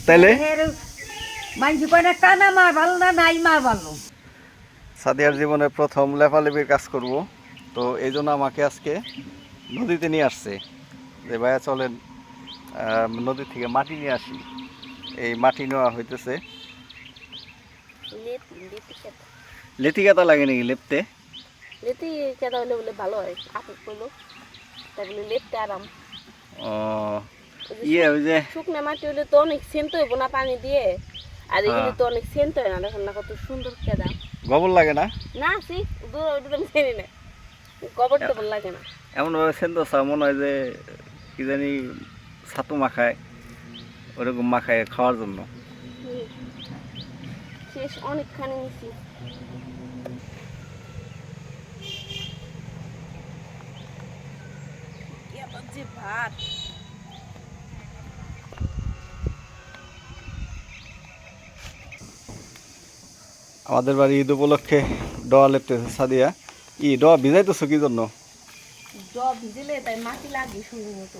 তাইলে সাদিয়ার জীবনে প্রথম লেফালেফির কাজ করব, তো এই জন্য আমাকে আজকে নদীতে নিয়ে আসছে যে ভাইয়া চলেন নদী থেকে মাটি নিয়ে আসি। এই মাটি নেওয়া হইতেছে। লেথি কাটা লাগে নাকি লেপতে? লেথি কাটা হলে বলে ভালো হয়, আপু করলো তাই বলে লেপতে আরাম। ও ইয়ে ওই যে শুকনা মাটি হলে তো অনেক সেন্ট হইব না পানি দিয়ে, আর এগুলি তো অনেক সেন্ট হয় না। দেখেন না কত সুন্দর কেদা, গোবর লাগে না? না সি ওটা আমি চিনি না, গোবর টোবর লাগে না। এমন ভাবে সেন্ট মনে হয় যে কি জানি ছাতু মাখায়, ওরকম মাখায় খাওয়ার জন্য। শেষ অনেকখানি নিছি। যে ভাত আমাদের বাড়ি ঈদ উপলক্ষে ডোয়া লেপতেছে সাদিয়া। ডোয়া ভিজাইতেছো কি জন্য? ভিজলে তাই মাটি লাগে শুরু মতো।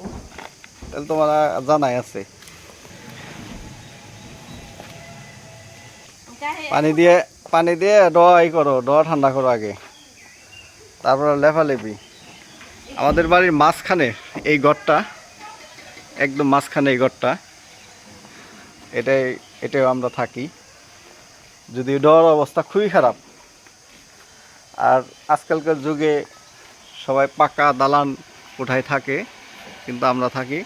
তাহলে তোমার জানাই আছে। পানি দিয়ে ডোয়া করো, ডোয়া ঠান্ডা করো আগে, তারপর লেফালেপি। আমাদের বাড়ির মাঝখানে এই ঘরটা, একদম মাঝখানে এই ঘরটা, এটাই আমরা থাকি। যদি ডোয়ার অবস্থা খুবই খারাপ। আর আজকালকার যুগে সবাই পাকা দালান কোঠায় থাকে, কিন্তু আমরা থাকি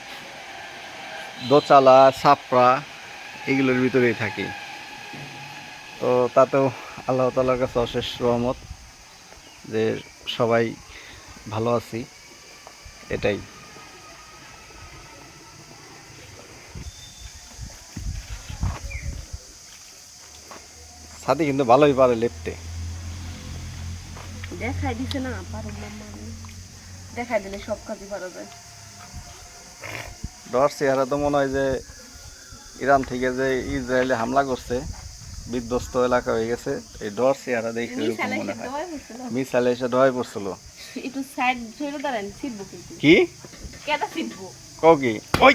দোচালা ছাপড়া এগুলোর ভিতরেই থাকি। তো তাতেও আল্লাহ তাআলার কাছে অশেষ রহমত যে সবাই ভালো আছি, এটাই। সাদি কিন্তু ভালোই পারে লেপতে। দেখাই দিছে না, পারো মাম্মা, দেখাই দিলে সব কাজই পারা যায়। ডর চেহারা তো মনে হয় যে ইরান থেকে যে ইসরায়েলে হামলা করছে, বিধ্বস্ত এলাকা হয়ে গেছে। এই ডর চেহারা দেখে এরকম মনে হয় মিসাইল এসে ডয় পড়ছিল। একটু সাইড ধরে দাঁড়ান, ছিটবো কিন্তু। কি কেটা ছিটবো কও কি? ওই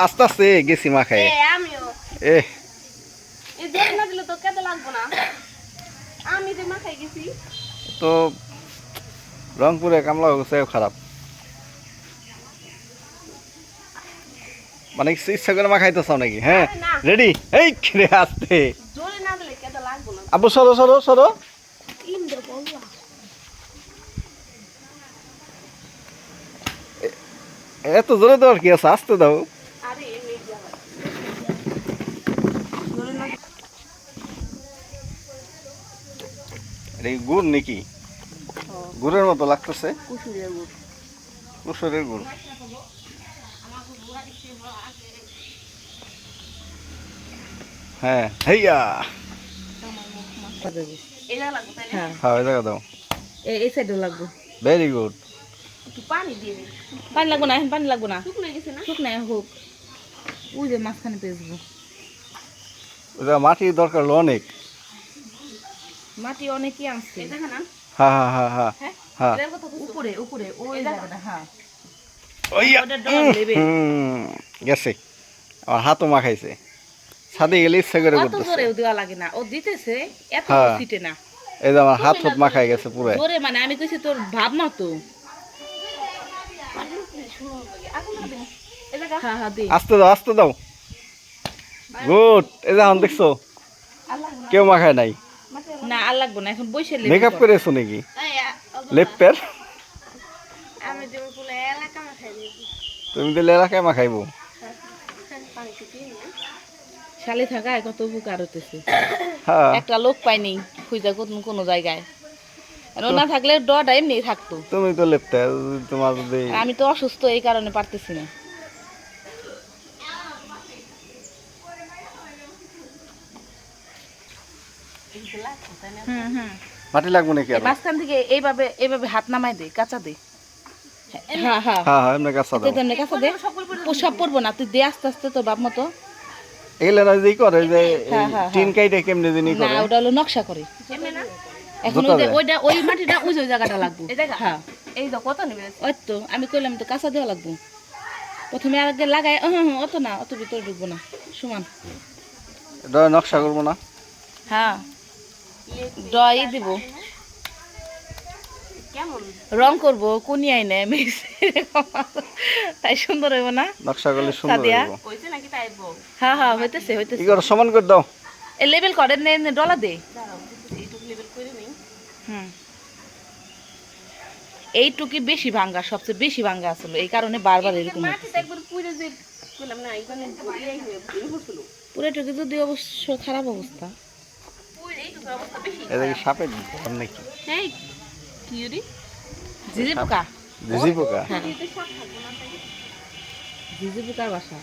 আস্তে আস্তে গেছি মাখায়। আমিও এ এই ধরে না দিলে তো কেটে লাগবো না, আমি যে মাখাই গেছি। তো রংপুরে কামলা হচ্ছে খারাপ, মানে ইচ্ছা করে মাখাইতে চাও নাকি? হ্যাঁ রেডি। এই রে আসতে জোরে না দিলে কেটে লাগবো না। আবু সরো সরো সরো। এত জোরে দেওয়ার কি আছে, আসতে দাও। আরে এই গুড় নাকি? গুড়ের মতো লাগতেছে। কুসুরের গুড়। হ্যাঁ হেইয়া, হ্যাঁ ওই জায়গা দাও। এই সাইডে লাগবো। Very good. একটু পানি দিয়ে দিই। পানি লাগবো না, এখন পানি লাগবো না, শুকনো গেছে না, শুকনো হোক। ওই যে মাঝখানে পেঁচবো। ওটা মাটির দরকার অনেক। মাটি অনেকই আনছে। হ্যাঁ হ্যাঁ হ্যাঁ হ্যাঁ হ্যাঁ উপরে উপরে ওই জায়গাটা। হ্যাঁ গেছে, আমার হাতও মাখাইছে। ছাদে গেলে ইচ্ছা করে করতেছে। জোরেও দেওয়া লাগে না, ও দিতেছে এত সিটে না। এই যে আমার হাত হাত মাখাই গেছে পুরো জোরে, মানে আমি কইছি তোর ভাব মতো। আস্তে দাও আস্তে দাও। গুড। এই যে দেখছো কেউ মাখায় নাই না, আর লাগবো না, এখন বসে মেকআপ করেছো নাকি লেপের? তুমি দিলে এলাকায় মাখাইবো। শালি থাকা কত উপকার হতেছে। একটা লোক পাইনি খুঁজা কোনো জায়গায়, না থাকলে ডটা এমনি থাকতো। তুমি তো লেপতে, তোমার আমি তো অসুস্থ, এই কারণে পারতেছি না। মাটি লাগবো নাকি? মাঝখান থেকে এইভাবে এইভাবে হাত নামাই দে, কাঁচা দে। হ্যাঁ হ্যাঁ হ্যাঁ এমনি কাঁচা দাও। এমনি কাঁচা দে, সব পড়বো না, তুই দে আস্তে আস্তে তোর বাপ মতো। এগুলো না যে করে যে টিন কাইটে কেমনে জানি করে, না ওটা হলো নকশা করে। এখন ওইটা ওই মাটিটা ওই জায়গাটা লাগবে। হ্যাঁ এই তো কত নেবে, ওই তো আমি কইলাম তো কাঁচা দেওয়া লাগবে। প্রথমে আগে লাগাই অত না, অত ভিতরে ঢুকবো না, সমান। এটা নকশা করবো না? হ্যাঁ, ড্রই দিব, রং করবো, কোনি আইনে মিক্স, তাই সুন্দর হইব না? নকশা করলে সুন্দর হইব। হ্যাঁ হ্যাঁ, হইতেছে হইতেছে। কি করো, সমান করে দাও। এ লেবেল করে নে, ডলা দে। হুম, এইটুকি বেশি ভাঙ্গা, সবচেয়ে বেশি ভাঙ্গা আসলে, এই কারণে বারবার এরকম পুরোটুকি যদি অবশ্য খারাপ অবস্থা। এটা কি সাপের ঘর নাকি? ঝিঝি পোকা। ঝিঝি পোকা? হ্যাঁ, ঝিঝি পোকার বাসা।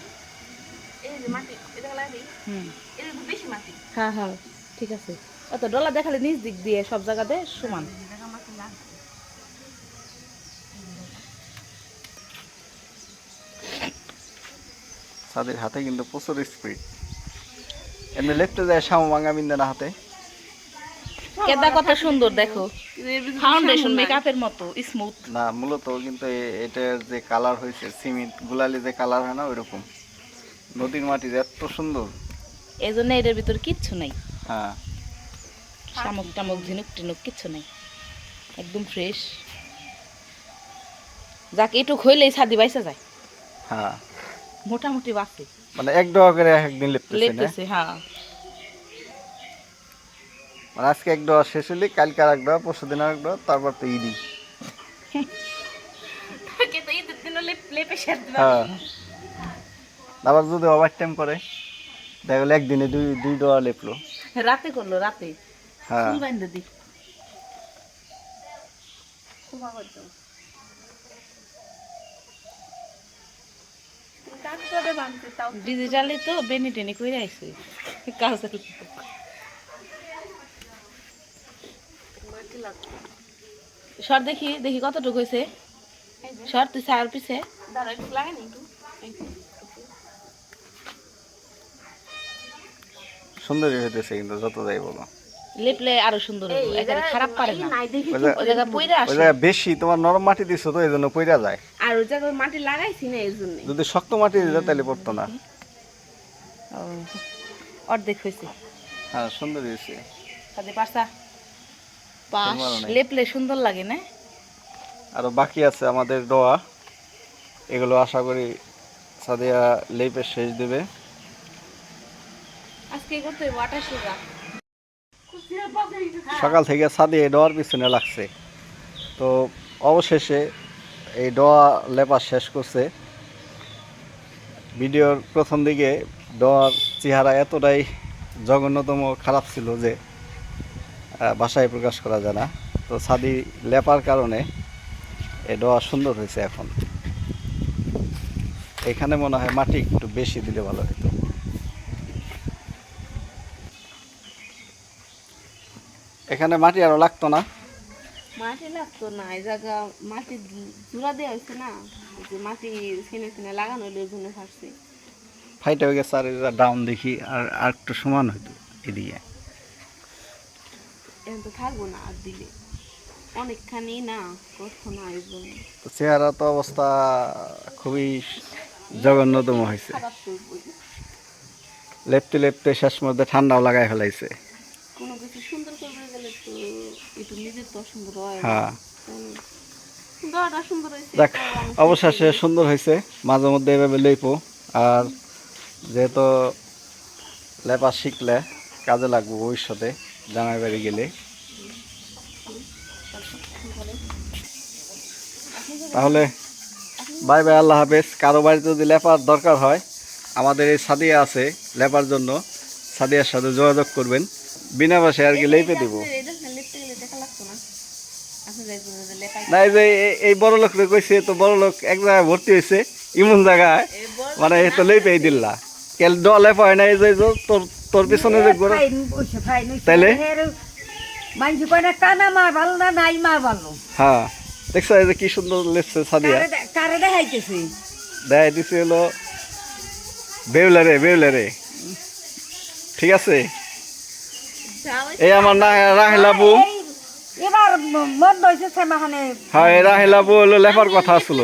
হ্যাঁ হ্যাঁ, ঠিক আছে। অত ডলা দেখালে নিচ দিক দিয়ে সব জায়গাতে সমান। তাদের হাতে কিন্তু প্রচুর স্পিড। এমনি লেফটে যায় শামু ভাঙা বিন্দা না হাতে। কেদা কত সুন্দর দেখো, ফাউন্ডেশন মেকআপের মতো স্মুথ। না, মূলত কিন্তু এটার যে কালার হয়েছে, সিমেন্ট গুলালি যে কালার হয় না ওইরকম। নদীর মাটি এত সুন্দর, এই জন্য এটার ভিতর কিচ্ছু নাই। হ্যাঁ, শামুক টামুক ঝিনুক টিনুক কিচ্ছু নাই, একদম ফ্রেশ। যাকে একটু হইলেই ছাদি বাইসা যায়। হ্যাঁ, মোটামুটি বাসে, মানে এক ডোয়া করে একদিন লেপতেছে। হ্যাঁ, মানে আজকে এক ডোয়া শেষ হলে কালকে আর এক ডোয়া, পরশু দিন আর এক ডোয়া, তারপর তো ঈদই। হ্যাঁ, আবার যদি ওভার টাইম করে দেখা গেলো একদিনে দুই ডোয়া লেপলো। রাতে করলো, রাতে হ্যাঁ, ফুল বাইন্ধে দি। ডিজিটালি তো বেনি টেনি কইরা আইছে কাজের লোক। সর দেখি দেখি কতটুকু হয়েছে। সর তুই সার পিছে সুন্দরই হইতেছে কিন্তু যত যাই বলো। লেপলে আরো সুন্দর হবে, একেবারে খারাপ পারে না। ওই জায়গা পইরা ওই আসে, জায়গায় বেশি তোমার নরম মাটি দিছো তো এই জন্য পইরা যায়। আর ওই জায়গায় মাটি লাগাইছি না এর জন্য। যদি শক্ত মাটি দিত তাহলে পড়তো না। অর্ধেক হয়েছে। হ্যাঁ, সুন্দর হয়েছে। তাদের পাশা পাশ লেপলে সুন্দর লাগে না? আরো বাকি আছে আমাদের ডোয়া, এগুলো আশা করি সাদিয়া লেপে শেষ দেবে। আজকে করতে হইব 28 টাকা। সকাল থেকে সাদিয়া এই ডোয়ার পিছনে লাগছে, তো অবশেষে এই ডোয়া লেপা শেষ করছে। ভিডিওর প্রথম দিকে ডোয়ার চেহারা এতটাই জঘন্যতম খারাপ ছিল যে ভাষায় প্রকাশ করা যায় না। তো সাদি লেপার কারণে এই ডোয়া সুন্দর হয়েছে। এখন এখানে মনে হয় মাটি একটু বেশি দিলে ভালো হতো। এখানে মাটি আরো লাগতো না? মাটি লাগতো না, এই জায়গা মাটি জোড়া দেওয়া হয়েছে না, মাটি ছিনে ছিনে লাগানো হইলে ওই জন্য ফাটছে। ফাইট হয়ে গেছে। আর এটা ডাউন দেখি আর একটু সমান হইতো এদিকে। এখন তো থাকবো না আর দিলে, অনেকখানি না করতো না এই জন্য। তো চেহারা তো অবস্থা খুবই জঘন্যতম হয়েছে। লেপতে লেপতে শেষ মধ্যে ঠান্ডাও লাগাই ফেলাইছে। কোনো কিছু সুন্দর করতে গেলে তো একটু নিজের তো সুন্দর হয়। হ্যাঁ, দোয়াটা সুন্দর হয়েছে। দেখ অবশেষে সুন্দর হয়েছে। মাঝে মধ্যে এভাবে লেপো, আর যেহেতু লেপা শিখলে কাজে লাগবে ভবিষ্যতে জামাই বাড়ি গেলে। তাহলে বাই বাই, আল্লাহ হাফেজ। কারো বাড়িতে যদি লেপার দরকার হয়, আমাদের এই সাদিয়া আছে লেপার জন্য, সাদিয়ার সাথে যোগাযোগ করবেন, বিনা পয়সায় আর কি লেপে দিব। না, এই যে এই বড় লোক কইছে, তো বড় লোক এক জায়গায় ভর্তি হয়েছে এমন জায়গায়, মানে তো লেপেই দিল্লা কেল ডলে পায় না। এই যে তোর তোর পিছনে যে ঘোরা, তাইলে হ্যাঁ দেখছো এই যে কি সুন্দর লেপছে সাদিয়া। দেখাই দিছে হলো বেউলারে। ঠিক আছে, এই আমার না রাহেলা বউ, এবার মন হয়েছে সেমাখানে হ্যাঁ এরা হেলাবো হলো লেফার কথা ছিল,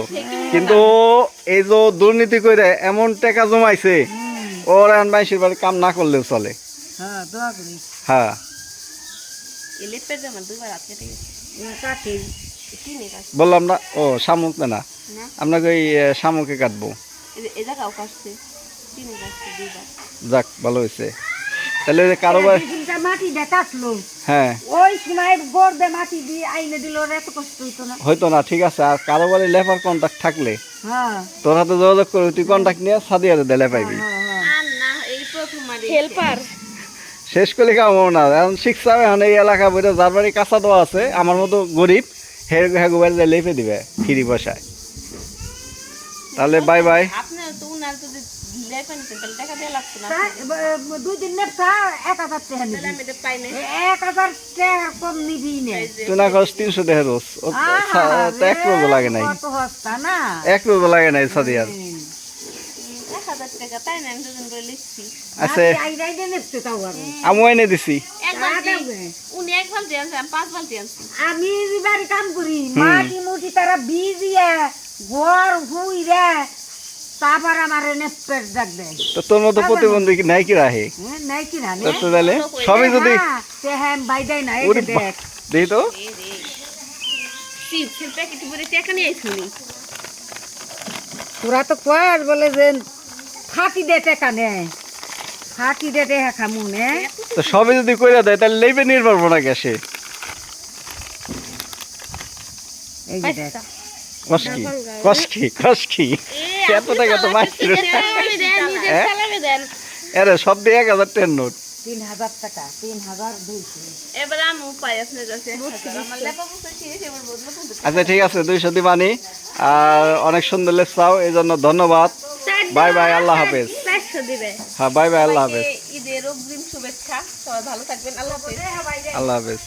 কিন্তু এই যে দুর্নীতি করে এমন টাকা জমাইছে ওরা মানুষের বাড়ি কাম না করলেও চলে। হ্যাঁ দোয়া করি হ্যাঁ ইলেপের যেমন দুইবার হাত কেটে গেছে কাকে কিনে কাটছে বললাম না, ও শামুক না না আপনাকে ওই শামুকে কাটবো। এই জায়গাও কাটছে কিনে কাটছে দুইবার যাক ভালো হয়েছে। তাহলে ওই যে কারোবার যেদিনটা মাটি দেখাসলো হ্যাঁ ওই সময় গড়বে মাটি দিয়ে আইনে দিল ওর এত কষ্ট হইতো না। হয়তো না, ঠিক আছে। আর কারোবারে লেফার কন্ট্যাক্ট থাকলে হ্যাঁ তোর হাতে যোগাযোগ করে তুই কন্ট্যাক্ট নিয়ে সাদিয়ারে দিলে পাইবি। আর না এই প্রথম হেল্পার শেষ করলে কামো না, এখন শিখছে এখন এই এলাকা বইটা যার বাড়ি কাঁচা দেওয়া আছে আমার মতো গরিব হেগুবারে যে লেপে দিবে ফ্রি পয়সায়। তাহলে বাই বাই। আপনার তো উনার যদি লেপেন তাহলে টাকা দেওয়া লাগতো না দুই দিন নেপসা 1000 টাকা নিবি, তাহলে আমি এটা পাই না 1000 টাকা কম নিবি না। তুই না খরচ 300 টাকা রোজ, ও তো 1 রোজও লাগে নাই, কত হস্তা না 1 রোজও লাগে নাই সাদিয়ার। 1000 টাকা তাই না আমি দুজন করে লিখছি আচ্ছা আইরাই দে নেপতে তাও আর আমি এনে দিছি। এক বালতি উনি এক বালতি আনছে আমি 5 বালতি আনছি আমি যে বাড়ি কাম করি মাটি মুটি তারা বিজিয়া ঘর হুইরা তারপর আমার নেপের ডাক দেয়। তো তোর মতো প্রতিবন্ধী কি নাই কি রাহে? নাই কি না তো তাহলে সবই যদি হ্যাঁ বাইদাই না ওরে বাহ, দেখি তো চিপসের প্যাকেট ভরে টাকা নিয়ে আইছুনি তোরা তো কর বলে যে ফাঁকি দে টাকা নেয়, ফাঁকি দে টাকা খামু নে। তো সবই যদি কইরা দেয় তাহলে লেবে নির্ভর না গ্যাসে। এই যে দেখ কষ্টি এত টাকা তো মাইছিল। আরে সব দিয়ে 1000 টাকার নোট, 3000 টাকা 3200। এবার আমি উপায় আপনার কাছে আমার লেপা বুঝতে শিখেছি এবার বদলা কিন্তু আচ্ছা ঠিক আছে 200 দিবানি। আর অনেক সুন্দর লেসাও, এই জন্য ধন্যবাদ। বাই বাই, আল্লাহ হাফেজ। 400 দিবে হ্যাঁ বাই বাই, আল্লাহ হাফেজ। ঈদের অগ্রিম শুভেচ্ছা, সবাই ভালো থাকবেন, আল্লাহ হাফেজ। আল্লাহ হাফেজ।